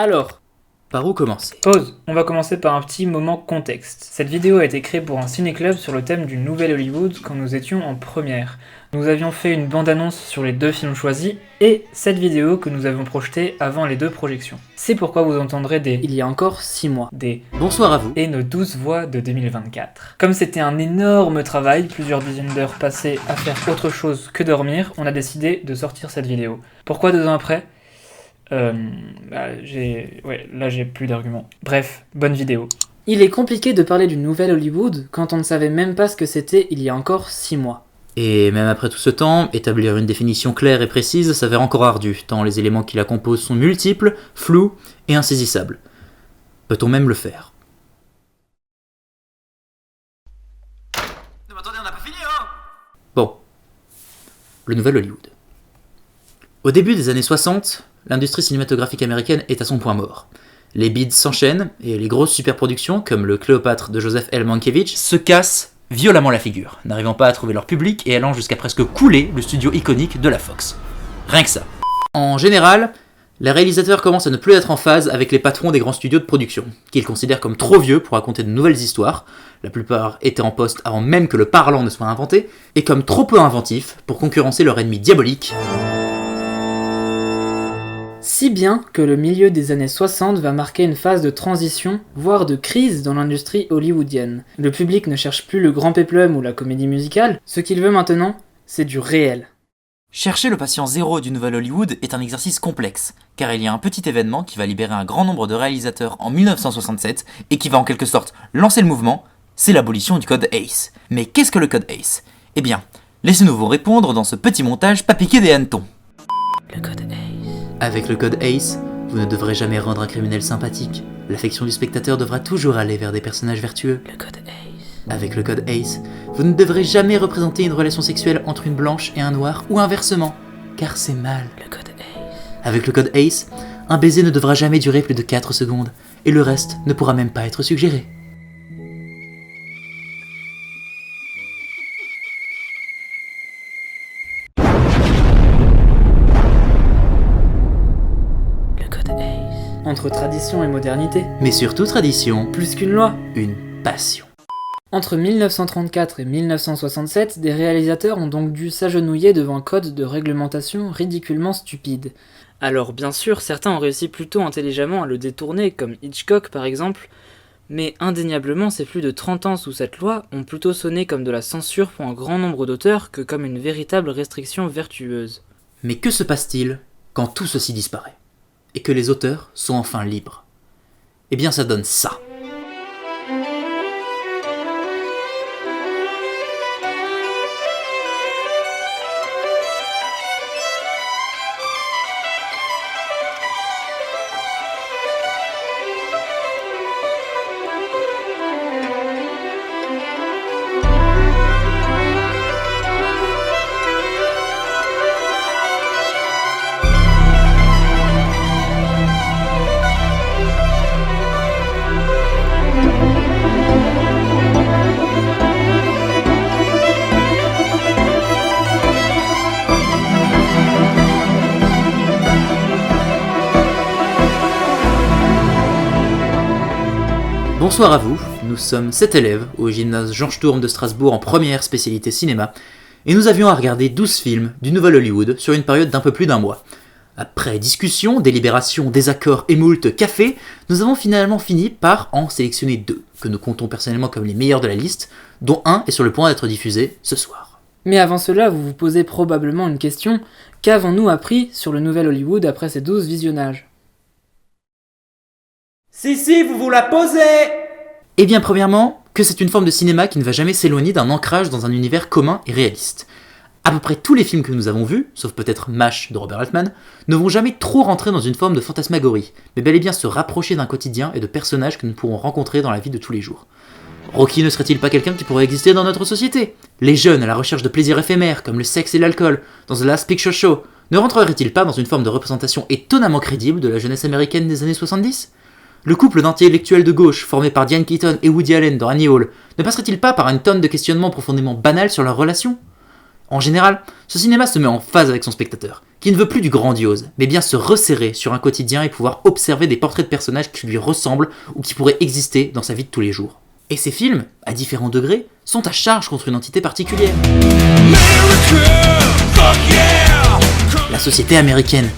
Alors, par où commencer? pause. On va commencer par un petit moment contexte. Cette vidéo a été créée pour un ciné-club sur le thème du Nouvel Hollywood quand nous étions en première. Nous avions fait une bande-annonce sur les 2 films choisis et cette vidéo que nous avions projetée avant les 2 projections. C'est pourquoi vous entendrez des « il y a encore 6 mois », des « bonsoir à vous » et nos 12 voix de 2024. Comme c'était un énorme travail, plusieurs dizaines d'heures passées à faire autre chose que dormir, on a décidé de sortir cette vidéo. Pourquoi 2 ans après ? J'ai plus d'arguments. Bref, bonne vidéo. Il est compliqué de parler du Nouvel Hollywood quand on ne savait même pas ce que c'était il y a encore 6 mois. Et même après tout ce temps, établir une définition claire et précise s'avère encore ardu, tant les éléments qui la composent sont multiples, flous et insaisissables. Peut-on même le faire? Non mais attendez, on n'a pas fini, hein? Bon. Le Nouvel Hollywood. Au début des années 60, l'industrie cinématographique américaine est à son point mort. Les bids s'enchaînent, et les grosses superproductions, comme le Cléopâtre de Joseph L. Mankiewicz, se cassent violemment la figure, n'arrivant pas à trouver leur public et allant jusqu'à presque couler le studio iconique de la Fox. Rien que ça. En général, les réalisateurs commencent à ne plus être en phase avec les patrons des grands studios de production, qu'ils considèrent comme trop vieux pour raconter de nouvelles histoires, la plupart étaient en poste avant même que le parlant ne soit inventé, et comme trop peu inventifs pour concurrencer leur ennemi diabolique. Si bien que le milieu des années 60 va marquer une phase de transition, voire de crise dans l'industrie hollywoodienne. Le public ne cherche plus le grand péplum ou la comédie musicale, ce qu'il veut maintenant, c'est du réel. Chercher le patient zéro du Nouvel Hollywood est un exercice complexe, car il y a un petit événement qui va libérer un grand nombre de réalisateurs en 1967 et qui va en quelque sorte lancer le mouvement, c'est l'abolition du code ACE. Mais qu'est-ce que le code ACE? Eh bien, laissez-nous vous répondre dans ce petit montage pas piqué des hannetons. Le code ACE. Avec le code ACE, vous ne devrez jamais rendre un criminel sympathique. L'affection du spectateur devra toujours aller vers des personnages vertueux. Le code ACE. Avec le code ACE, vous ne devrez jamais représenter une relation sexuelle entre une blanche et un noir, ou inversement, car c'est mal. Le code ACE. Avec le code ACE, un baiser ne devra jamais durer plus de 4 secondes, et le reste ne pourra même pas être suggéré. Entre tradition et modernité. Mais surtout tradition, Plus qu'une loi. une passion. Entre 1934 et 1967, des réalisateurs ont donc dû s'agenouiller devant un code de réglementation ridiculement stupide. Alors bien sûr, certains ont réussi plutôt intelligemment à le détourner, comme Hitchcock par exemple, mais indéniablement ces plus de 30 ans sous cette loi ont plutôt sonné comme de la censure pour un grand nombre d'auteurs que comme une véritable restriction vertueuse. Mais que se passe-t-il quand tout ceci disparaît et que les auteurs sont enfin libres? Eh bien ça donne ça. Bonsoir à vous, nous sommes 7 élèves au gymnase Jean Sturm de Strasbourg en première spécialité cinéma, et nous avions à regarder 12 films du Nouvel Hollywood sur une période d'un peu plus d'1 mois. Après discussion, délibération, désaccord et moult café, nous avons finalement fini par en sélectionner 2, que nous comptons personnellement comme les meilleurs de la liste, dont un est sur le point d'être diffusé ce soir. Mais avant cela, vous vous posez probablement une question, qu'avons-nous appris sur le Nouvel Hollywood après ces 12 visionnages ? Si, vous vous la posez! Eh bien premièrement, que c'est une forme de cinéma qui ne va jamais s'éloigner d'un ancrage dans un univers commun et réaliste. À peu près tous les films que nous avons vus, sauf peut-être MASH de Robert Altman, ne vont jamais trop rentrer dans une forme de fantasmagorie, mais bel et bien se rapprocher d'un quotidien et de personnages que nous pourrons rencontrer dans la vie de tous les jours. Rocky ne serait-il pas quelqu'un qui pourrait exister dans notre société? Les jeunes à la recherche de plaisirs éphémères, comme le sexe et l'alcool, dans The Last Picture Show, ne rentreraient-ils pas dans une forme de représentation étonnamment crédible de la jeunesse américaine des années 70 ? Le couple d'intellectuels de gauche, formé par Diane Keaton et Woody Allen dans Annie Hall, ne passerait-il pas par une tonne de questionnements profondément banals sur leurs relations ? En général, ce cinéma se met en phase avec son spectateur, qui ne veut plus du grandiose, mais bien se resserrer sur un quotidien et pouvoir observer des portraits de personnages qui lui ressemblent ou qui pourraient exister dans sa vie de tous les jours. Et ces films, à différents degrés, sont à charge contre une entité particulière. La société américaine.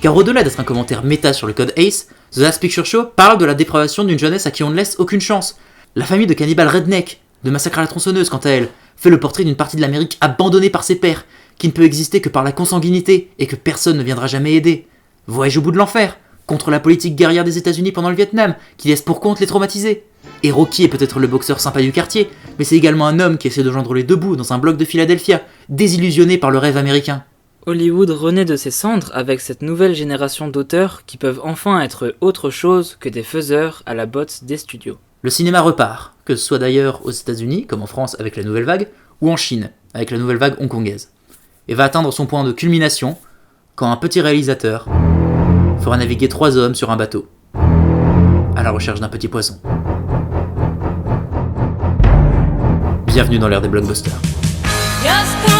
Car au-delà d'être un commentaire méta sur le code ACE, The Last Picture Show parle de la dépravation d'une jeunesse à qui on ne laisse aucune chance. La famille de cannibales redneck, de Massacre à la tronçonneuse quant à elle, fait le portrait d'une partie de l'Amérique abandonnée par ses pairs, qui ne peut exister que par la consanguinité et que personne ne viendra jamais aider. Voyage au bout de l'enfer, contre la politique guerrière des États-Unis pendant le Vietnam, qui laisse pour compte les traumatisés. Et Rocky est peut-être le boxeur sympa du quartier, mais c'est également un homme qui essaie de joindre les deux bouts dans un bloc de Philadelphia, désillusionné par le rêve américain. Hollywood renaît de ses cendres avec cette nouvelle génération d'auteurs qui peuvent enfin être autre chose que des faiseurs à la botte des studios. Le cinéma repart, que ce soit d'ailleurs aux États-Unis, comme en France avec la nouvelle vague, ou en Chine, avec la nouvelle vague hongkongaise, et va atteindre son point de culmination quand un petit réalisateur fera naviguer 3 hommes sur un bateau, à la recherche d'un petit poisson. Bienvenue dans l'ère des blockbusters. Just